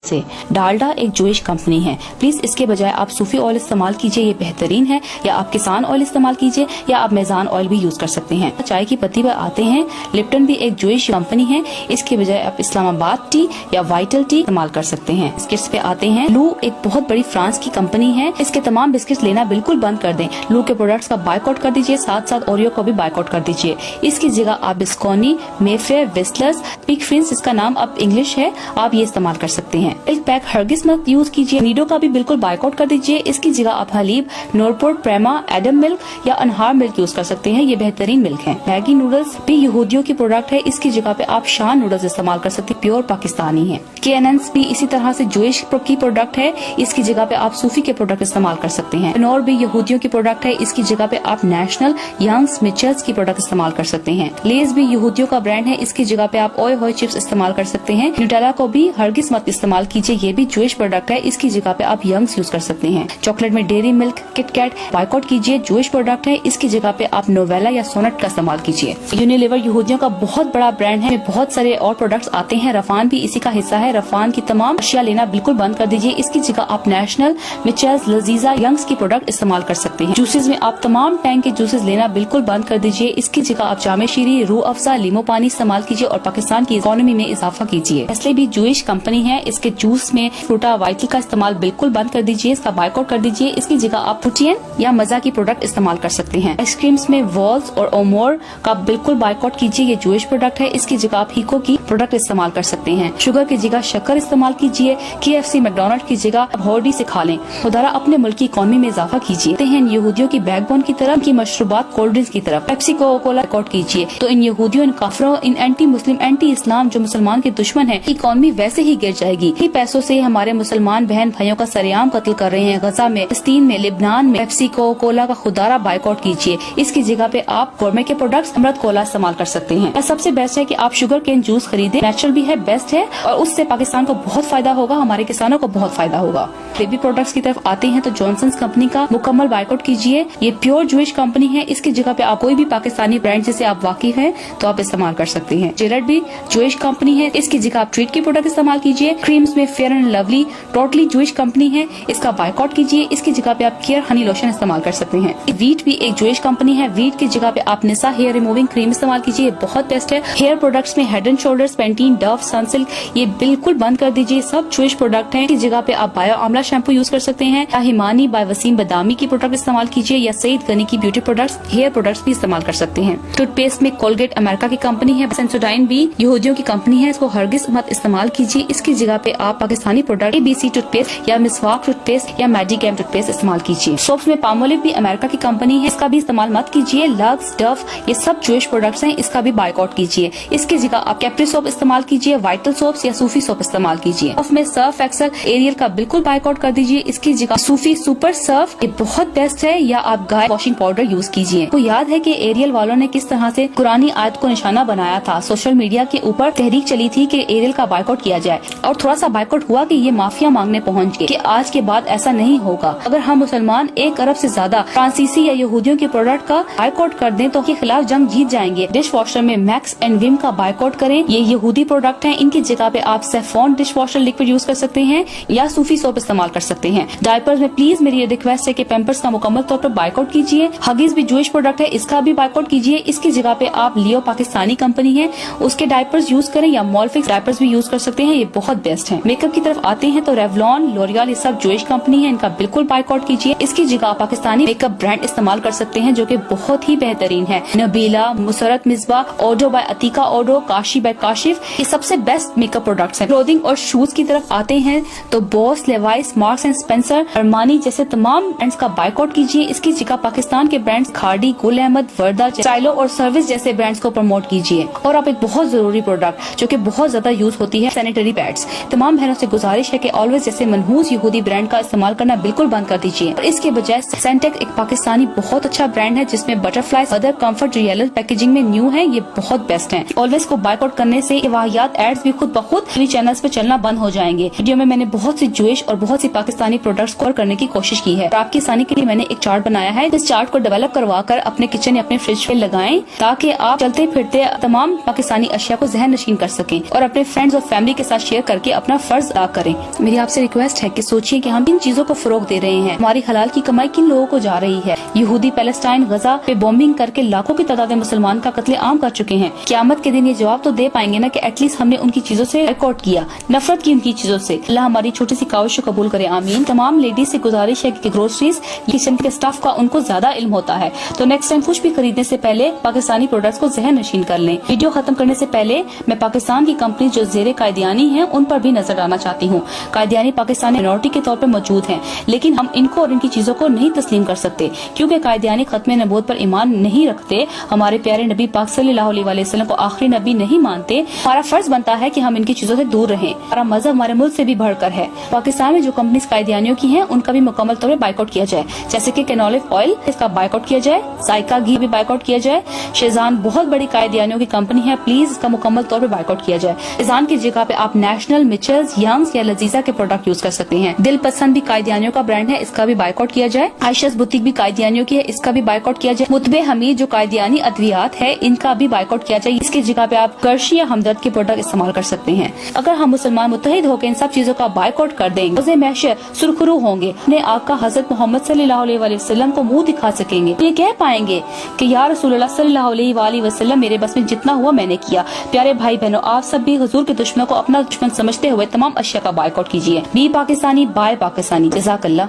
से डालडा एक जोइश कंपनी है, प्लीज इसके बजाय आप सूफी ऑयल इस्तेमाल कीजिए, ये बेहतरीन है। या आप किसान ऑयल इस्तेमाल कीजिए, या आप मेजान ऑयल भी यूज कर सकते हैं। चाय की पत्ती पर आते हैं, लिप्टन भी एक जोइश कंपनी है, इसके बजाय आप इस्लामाबाद टी या वाइटल टी इस्तेमाल कर सकते हैं। बिस्किट्स पे आते हैं, लू एक बहुत बड़ी फ्रांस की कंपनी है, इसके तमाम बिस्किट्स लेना बिल्कुल बंद कर दें। लू के प्रोडक्ट्स का बायकॉट कर दीजिए, साथ साथ ओरियो को भी बायकॉट कर दीजिए। इसकी जगह आप बिस्कोनी, मेफेयर, विस्लर्स, पिक फ्रिंस, इसका नाम अब इंग्लिश है, आप ये इस्तेमाल कर सकते हैं। मिल्क पैक हरगिज मत यूज कीजिए, नीडो का भी बिल्कुल बायकॉट कर दीजिए। इसकी जगह आप हलीब, नोरपोर्ट, प्रेमा, एडम मिल्क या अनहार मिल्क यूज कर सकते हैं, ये बेहतरीन मिल्क है। मैगी नूडल्स भी यहूदियों की प्रोडक्ट है, इसकी जगह पे आप शान नूडल्स इस्तेमाल कर सकते हैं, प्योर पाकिस्तानी है। केएनएन्स भी इसी तरह से जोइश की प्रोडक्ट है, इसकी जगह पे आप सूफी के प्रोडक्ट इस्तेमाल कर सकते हैं। नोर भी यहूदियों की प्रोडक्ट है, इसकी जगह पे आप नेशनल, यंग्स, मिचल्स की प्रोडक्ट इस्तेमाल कर सकते हैं। लेज भी यहूदियों का ब्रांड है, इसकी जगह पे आप ओए होए चिप्स इस्तेमाल कर सकते हैं। न्यूटेला को भी हरगिज मत इस्तेमाल कीजिए, ये भी जोइश प्रोडक्ट है, इसकी जगह पे आप यंग्स यूज कर सकते हैं। चॉकलेट में डेयरी मिल्क, किटकैट बायकॉट कीजिए, जोइश प्रोडक्ट है, इसकी जगह पे आप नोवेला या सोनेट का इस्तेमाल कीजिए। यूनिलीवर यहूदियों का बहुत बड़ा ब्रांड है, बहुत सारे और प्रोडक्ट्स आते हैं, रफान भी इसी का हिस्सा है। रफान की तमाम अशिया लेना बिल्कुल बंद कर दीजिए, इसकी जगह आप नेशनल, मिचल्स, लजीजा, यंग्स की प्रोडक्ट इस्तेमाल कर सकते हैं। जूसेस में आप तमाम टैंक के जूसेस लेना बिल्कुल बंद कर दीजिए, इसकी जगह आप जामे शीरी, रूह अफ़ज़ा, लीमो पानी इस्तेमाल कीजिए और पाकिस्तान की इकोनॉमी में इजाफा कीजिए। नेस्ले भी जोइश कंपनी है, इसके जूस में फ्रूटा वाइटल का इस्तेमाल बिल्कुल बंद कर दीजिए, इसका बायकॉट कर दीजिए। इसकी जगह आप फ्रूटियन या मजा की प्रोडक्ट इस्तेमाल कर सकते हैं। आइसक्रीम्स में वॉल्स और ओमोर का बिल्कुल बायकॉट कीजिए, ये जोइश प्रोडक्ट है, इसकी जगह आप हीको की प्रोडक्ट इस्तेमाल कर सकते हैं। शुगर की जगह शक्कर इस्तेमाल कीजिए, KFC, मैकडोनल्ड की जगह होर्डी से खा लें। खुदारा अपने मुल्क की इकोनॉमी में इजाफा कीजिए। यहूदियों की बैकबोन की तरफ की मशरूबात, कोल्ड ड्रिंक्स की तरफ पेप्सी, कोका कोला बायकॉट कीजिए। तो इन यहूदियों, इन काफरों, इन एंटी मुस्लिम, एंटी इस्लाम जो मुसलमान के दुश्मन है, इकोनॉमी वैसे ही गिर जाएगी। इन्हीं पैसों से हमारे मुसलमान बहन भाइयों का सरेआम कत्ल कर रहे हैं, गजा में, फिलिस्तीन में, लिबनान में। पेप्सी, कोका कोला का खुदारा बायकॉट कीजिए, इसकी जगह पे आप गोरमे के प्रोडक्ट्स, अमृत कोला इस्तेमाल कर सकते हैं। सबसे बेस्ट है कि आप शुगर केन जूस खरीदें, नेचुरल भी है, बेस्ट है, और उससे पाकिस्तान को बहुत फायदा होगा, हमारे किसानों को बहुत फायदा होगा। बेबी प्रोडक्ट्स की तरफ आते हैं तो जॉनसन्स कंपनी का मुकम्मल बायकॉट कीजिए, ये प्योर जूइश कंपनी है, इसकी जगह पे आप कोई भी पाकिस्तानी ब्रांड जिसे आप वाकिफ हैं तो आप इस्तेमाल कर सकते हैं। जेरड भी जूइश कंपनी है, इसकी जगह आप ट्रीट की प्रोडक्ट इस्तेमाल कीजिए। क्रीम्स में fair and lovely totally Jewish company है, इसका बायकॉट कीजिए, इसकी जगह पे आप केयर हनी लोशन इस्तेमाल कर सकते हैं। वीट भी एक जूइश कंपनी है, वीट की जगह पे आप निसा हेयर रिमूविंग क्रीम इस्तेमाल कीजिए, बहुत बेस्ट है। हेयर प्रोडक्ट्स में Head and Shoulders, Pantene, Dove, Sunsilk, ये बिल्कुल बंद कर दीजिए, सब जूइश प्रोडक्ट है। इस जगह पे आप बायो आमला शैम्पू यूज कर सकते हैं, हिमानी बाय वसीम बदामी की प्रोडक्ट इस्तेमाल कीजिए, या सईद गनी की ब्यूटी प्रोडक्ट्स, हेयर प्रोडक्ट्स भी इस्तेमाल कर सकते हैं। टूथपेस्ट में कोलगेट अमेरिका की कंपनी है, सेंसोडाइन भी यहूदियों की कंपनी है, इसको हरगिज मत इस्तेमाल कीजिए, इसकी जगह पे आप पाकिस्तानी प्रोडक्ट ABC टूथपेस्ट या मिसवाक टूथपेस्ट या मेडिकेम टूथपेस्ट इस्तेमाल कीजिए। सोप्स में पामोलिव भी अमेरिका की कंपनी है, इसका भी इस्तेमाल मत कीजिए। लक्स, डव, ये सब जूइश प्रोडक्ट्स हैं, इसका भी बायकॉट कीजिए, इसकी जगह आप कैप्री सोप इस्तेमाल कीजिए, वाइटल सोप्स या सूफी सोप इस्तेमाल कीजिए। में सर्फ एक्सेल, एरियल का बिल्कुल बायकॉट कर दीजिए, इसकी जगह सूफी सुपर सर्फ, ये बहुत बेस्ट है, या आप गाय वॉशिंग पाउडर यूज कीजिए। तो याद है कि एरियल वालों ने किस तरह से कुरानी आयत को निशाना बनाया था, सोशल मीडिया के ऊपर तहरीक चली थी कि एरियल का बायकॉट किया जाए, और थोड़ा सा बायकॉट हुआ कि ये माफिया मांगने पहुंच गए कि आज के बाद ऐसा नहीं होगा। अगर हम मुसलमान 1 अरब से ज्यादा फ्रांसीसी या यहूदियों के प्रोडक्ट का बायकॉट कर दें तो के खिलाफ जंग जीत जाएंगे। डिश वॉशर में मैक्स एंड विम का बायकॉट करें, ये यहूदी प्रोडक्ट हैं, इनकी जगह पे आप सेफॉन डिश वॉशर लिक्विड यूज कर सकते हैं या सूफी सोप इस्तेमाल कर सकते हैं। डायपर्स में प्लीज मेरी रिक्वेस्ट है कि पैम्पर्स का मुकम्मल तौर पर बायकॉट कीजिए। हगीज भी जूइश प्रोडक्ट है, इसका भी बायकॉट कीजिए, इसकी जगह पे आप लियो पाकिस्तानी कंपनी है उसके डायपर्स यूज करें, या मॉलफिक्स डायपर्स भी यूज कर सकते हैं, ये बहुत बेस्ट है। मेकअप की तरफ आते हैं तो रेवलॉन, लॉरियल, ये सब जूइश कंपनी है, इनका बिल्कुल बायकॉट कीजिए, इसकी जगह आप पाकिस्तानी मेकअप ब्रांड इस्तेमाल कर सकते हैं जो कि बहुत ही बेहतरीन है। नबीला, मुसरत मिसबा, ओडो बाय अतीका ओडो, काशी बाय काशिफ, ये सबसे बेस्ट मेकअप प्रोडक्ट्स हैं। क्लोथिंग और शूज की तरफ आते हैं तो boss, Levi's, marks and Spencer, Armani जैसे तमाम ब्रांड्स का बायकॉट कीजिए, इसकी जगह पाकिस्तान के ब्रांड्स खाड़ी, गुल अहमद, वर्दा, स्टाइलो और सर्विस जैसे ब्रांड्स को प्रमोट कीजिए। और आप एक बहुत जरूरी प्रोडक्ट जो कि बहुत ज्यादा यूज होती है, सैनिटरी पैड्स, तमाम बहनों से गुजारिश है कि ऑलवेज जैसे मनहूस यहूदी ब्रांड का इस्तेमाल करना बिल्कुल बंद कर दीजिए, और इसके बजाय सेंटेक एक पाकिस्तानी बहुत अच्छा ब्रांड है जिसमें बटरफ्लाई, अदर कंफर्ट जो येलो पैकेजिंग में न्यू है, ये बहुत बेस्ट है। ऑलवेज को बायकॉट करने से वाहियात एड्स भी खुद बखुद टीवी चैनल्स पे चलना बंद हो जाएंगे। वीडियो में मैंने बहुत सी जूइश और बहुत सी पाकिस्तानी प्रोडक्ट्स कवर करने की कोशिश की है, और आपकी आसानी के लिए मैंने एक चार्ट बनाया है। इस चार्ट को डेवलप करवा कर अपने किचन या अपने फ्रिज पे लगाएं ताकि आप चलते फिरते तमाम पाकिस्तानी अशिया को जहन नशीन कर सकें और अपने फ्रेंड्स और फैमिली के साथ शेयर करके अपना فرض ادا کریں۔ میری آپ سے ریکویسٹ ہے کہ سوچیں کہ ہم ان چیزوں کو فروغ دے رہے ہیں، ہماری حلال کی کمائی کن لوگوں کو جا رہی ہے۔ یہودی پیلسٹائن غزہ پہ بومبنگ کر کے لاکھوں کی تعداد مسلمان کا قتل عام کر چکے ہیں۔ قیامت کے دن یہ جواب تو دے پائیں گے نا کہ ایٹ لیسٹ ہم نے ان کی چیزوں سے بائیکاٹ کیا، نفرت کی ان کی چیزوں سے۔ اللہ ہماری چھوٹی سی کاوش کو قبول کرے، آمین۔ تمام لیڈیز سے گزارش ہے کہ گروسریز کچن کے اسٹاف کا ان کو زیادہ علم ہوتا ہے، تو نیکسٹ ٹائم کچھ بھی خریدنے سے پہلے پاکستانی پروڈکٹس کو ذہن نشین کر لیں۔ ویڈیو ختم کرنے سے پہلے میں پاکستان کی کمپنی جو زیر قائدیانی ہیں ان پر بھی نظر ڈالنا چاہتی ہوں۔ قائدیانی پاکستانی مائنورٹی کے طور پر موجود ہیں، لیکن ہم ان کو اور ان کی چیزوں کو نہیں تسلیم کر سکتے، کیونکہ قائدیانی ختم نبوت پر ایمان نہیں رکھتے، ہمارے پیارے نبی پاک صلی اللہ علیہ وسلم کو آخری نبی نہیں مانتے۔ ہمارا فرض بنتا ہے کہ ہم ان کی چیزوں سے دور رہیں۔ ہمارا مذہب ہمارے ملک سے بھی بڑھ کر ہے۔ پاکستان میں جو کمپنیز قائدیانیوں کی ہیں ان کا بھی مکمل طور پر بائیکاٹ کیا جائے، جیسے کہ کینولف آئل، اس کا بائیکاٹ کیا جائے، ذائقہ گھی بھی بائیکاٹ کیا جائے۔ شیزان بہت بڑی قائدیانیوں کی کمپنی ہے، پلیز اس کا مکمل طور پر بائیکاٹ کیا جائے۔ شیزان کی جگہ پہ آپ نیشنل، میچلز، ینگز یا لذیذہ کے پروڈکٹ یوز کر سکتے ہیں۔ دل پسند بھی قائدیانیوں کا برانڈ ہے، اس کا بھی بائیکاٹ کیا جائے۔ عائشہ's بوتیک بھی قائدیانیوں کی ہے، اس کا بھی بائیکاٹ کیا جائے۔ متبع حمید جو قائدیانی ادویات ہے ان کا بھی بائیکاٹ کیا جائے، اس کی جگہ پہ آپ کرشی یا ہمدرد کے پروڈکٹ استعمال کر سکتے ہیں۔ اگر ہم مسلمان متحد ہو کے ان سب چیزوں کا بائیکاٹ کر دیں گے، محشر سرخرو ہوں گے، اپنے آقا حضرت محمد صلی اللہ علیہ وسلم کو منہ دکھا سکیں گے، یہ کہہ پائیں گے کہ یا رسول اللہ صلی اللہ علیہ وآلہ وسلم، میرے بس میں جتنا ہوا میں نے کیا۔ پیارے بھائی بہنوں، آپ سب بھی حضور کے دشمن کو اپنا دشمن سمجھتے ہوئے تمام اشیاء کا بائیکاٹ کیجیے۔ Be Pakistani, buy Pakistani. جزاک اللہ۔